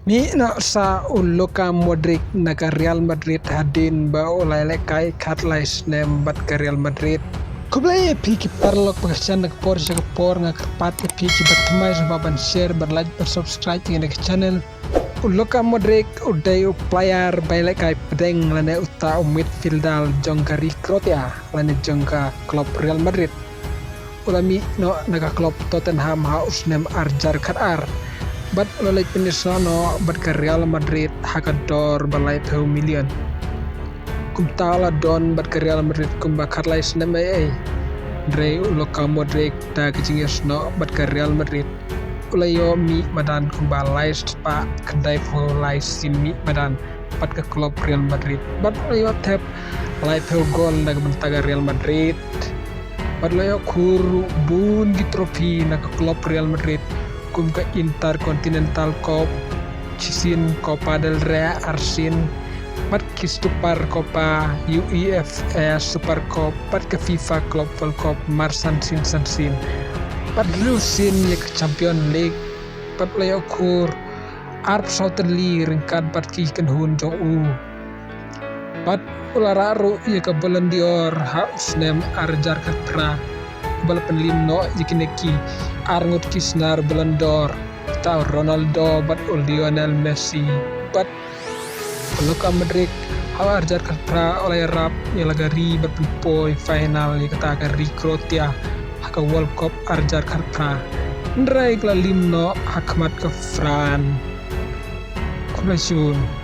Mi na sa Luka Modric naga Real Madrid hadin ba ulay kai katlais nem bat ka Real Madrid. Kublay piki parlok pagkasyan nagpor siya kapor nga karpati piki batmay sa baban share ban like ban subscribe ng channel. Luka Modric uday player bailay kai pedeng lane uta midfielder jongka Croatia lane jongka klub Real Madrid. Ulami no naga klub Tottenham haus nem arjar katar. Bat lalai penisano bat ke Real Madrid hakador balai 2 million. Kum tala don bat ke Real Madrid kum bakar lais nem Dre Luka Modric da kecingis no bat ke Real Madrid. Ulayo mi badan kum balai pa kedai fulai simi badan bat ke klub Real Madrid. Bat ulayo tap balai 2 gol naga bentaga Real Madrid. Bat ulayo kuru bun di trofi naga klub Real Madrid. Kum ke Intercontinental Cup, Cisin Copa del Rey, Arsin, pat ke Super Copa, UEFA Super Cup, pat ke FIFA Club World Cup, Marsan Sansin, pat Lusin ya ke Champion League, pat layo kur, Arab Southern League ringkat pat ki ikan hun jong pat ulararu ya ke Ballon d'Or, haus nem arjar katra. Bal penlim no jikineki arngut kisnar belendor tau Ronaldo bat Lionel Messi bat Luka Modric hawa arjar katra oleh rap ya lagari berpempoi final ya kata agari Croatia haka World Cup arjar katra ndrai kla limno hakmat ke Fran. Congratulations.